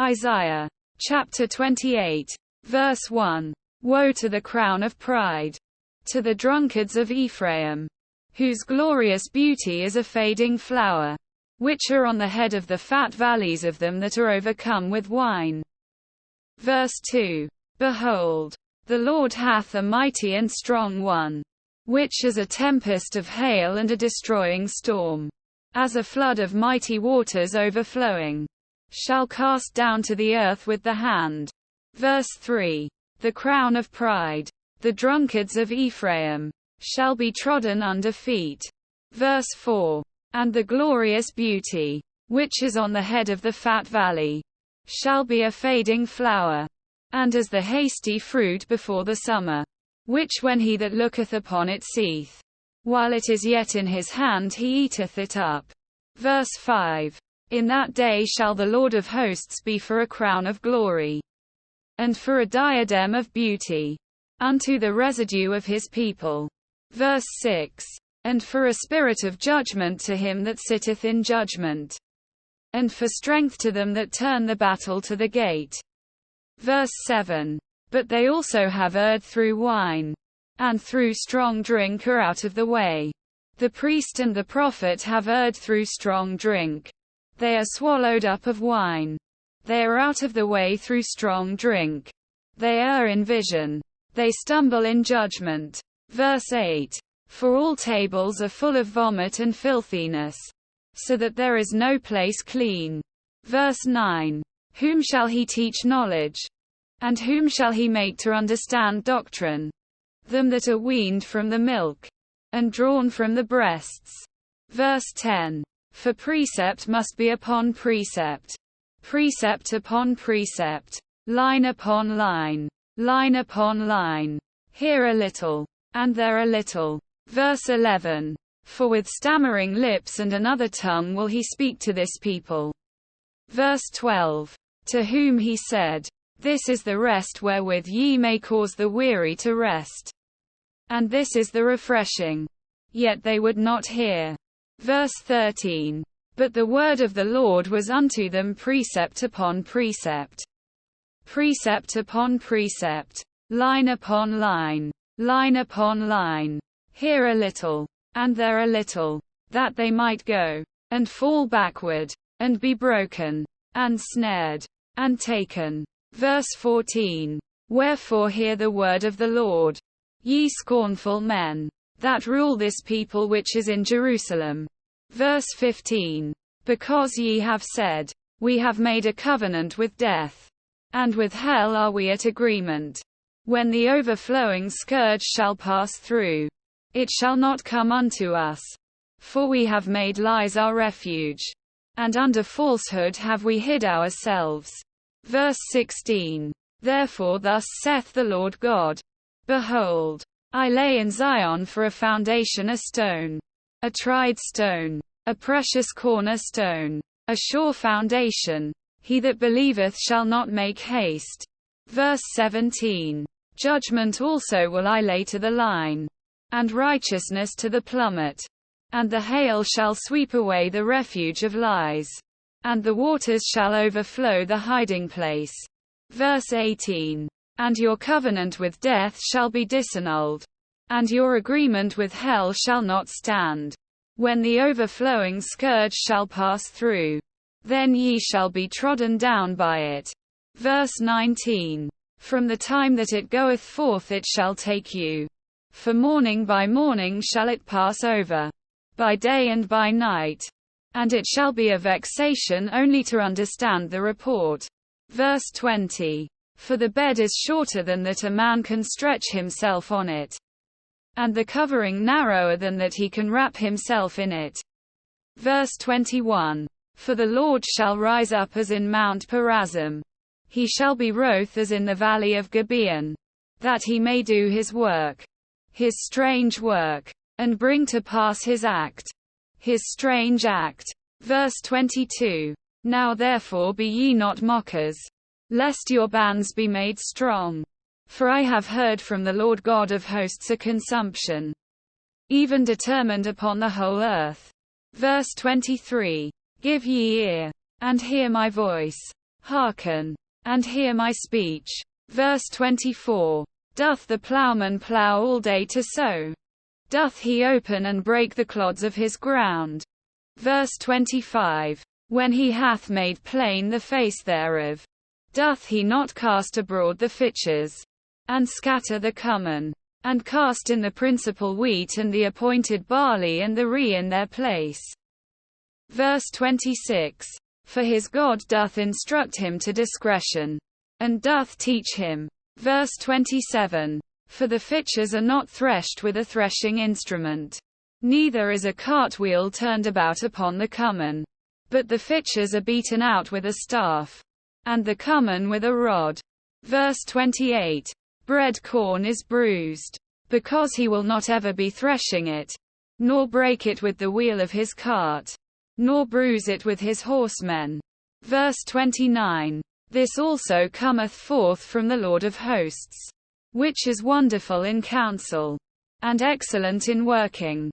Isaiah chapter 28, verse 1. Woe to the crown of pride, to the drunkards of Ephraim, whose glorious beauty is a fading flower, which are on the head of the fat valleys of them that are overcome with wine. Verse 2. Behold, the Lord hath a mighty and strong one, which is a tempest of hail and a destroying storm, as a flood of mighty waters overflowing, shall cast down to the earth with the hand. Verse 3. The crown of pride, the drunkards of Ephraim, shall be trodden under feet. Verse 4. And the glorious beauty, which is on the head of the fat valley, shall be a fading flower, and as the hasty fruit before the summer, which when he that looketh upon it seeth, while it is yet in his hand he eateth it up. Verse 5. In that day shall the Lord of hosts be for a crown of glory, and for a diadem of beauty, unto the residue of his people. Verse 6. And for a spirit of judgment to him that sitteth in judgment, and for strength to them that turn the battle to the gate. Verse 7. But they also have erred through wine, and through strong drink are out of the way. The priest and the prophet have erred through strong drink. They are swallowed up of wine. They are out of the way through strong drink. They err in vision. They stumble in judgment. Verse 8. For all tables are full of vomit and filthiness, so that there is no place clean. Verse 9. Whom shall he teach knowledge? And whom shall he make to understand doctrine? Them that are weaned from the milk, and drawn from the breasts. Verse 10. For precept must be upon precept, precept upon precept, line upon line, line upon line, here a little, and there a little. Verse 11. For with stammering lips and another tongue will he speak to this people. Verse 12. To whom he said, This is the rest wherewith ye may cause the weary to rest, and this is the refreshing. Yet they would not hear. Verse 13. But the word of the Lord was unto them precept upon precept, precept upon precept, line upon line, line upon line, here a little, and there a little, that they might go, and fall backward, and be broken, and snared, and taken. Verse 14. Wherefore hear the word of the Lord, ye scornful men, that rule this people which is in Jerusalem. Verse 15. Because ye have said, We have made a covenant with death, and with hell are we at agreement. When the overflowing scourge shall pass through, it shall not come unto us. For we have made lies our refuge, and under falsehood have we hid ourselves. Verse 16. Therefore thus saith the Lord God, Behold, I lay in Zion for a foundation a stone, a tried stone, a precious cornerstone, a sure foundation. He that believeth shall not make haste. Verse 17. Judgment also will I lay to the line, and righteousness to the plummet. And the hail shall sweep away the refuge of lies, and the waters shall overflow the hiding place. Verse 18. And your covenant with death shall be disannulled, and your agreement with hell shall not stand. When the overflowing scourge shall pass through, then ye shall be trodden down by it. Verse 19. From the time that it goeth forth it shall take you. For morning by morning shall it pass over, by day and by night. And it shall be a vexation only to understand the report. Verse 20. For the bed is shorter than that a man can stretch himself on it, and the covering narrower than that he can wrap himself in it. Verse 21. For the Lord shall rise up as in Mount Perazim. He shall be wroth as in the valley of Gibeon, that he may do his work, his strange work, and bring to pass his act, his strange act. Verse 22. Now therefore be ye not mockers, lest your bands be made strong. For I have heard from the Lord God of hosts a consumption, even determined upon the whole earth. Verse 23. Give ye ear, and hear my voice. Hearken, and hear my speech. Verse 24. Doth the plowman plow all day to sow? Doth he open and break the clods of his ground? Verse 25. When he hath made plain the face thereof, doth he not cast abroad the fitches, and scatter the cummin, and cast in the principal wheat and the appointed barley and the rye in their place? Verse 26. For his God doth instruct him to discretion, and doth teach him. Verse 27. For the fitches are not threshed with a threshing instrument, neither is a cartwheel turned about upon the cummin, but the fitches are beaten out with a staff, and the cummin with a rod. Verse 28. Bread corn is bruised, because he will not ever be threshing it, nor break it with the wheel of his cart, nor bruise it with his horsemen. Verse 29. This also cometh forth from the Lord of hosts, which is wonderful in counsel, and excellent in working.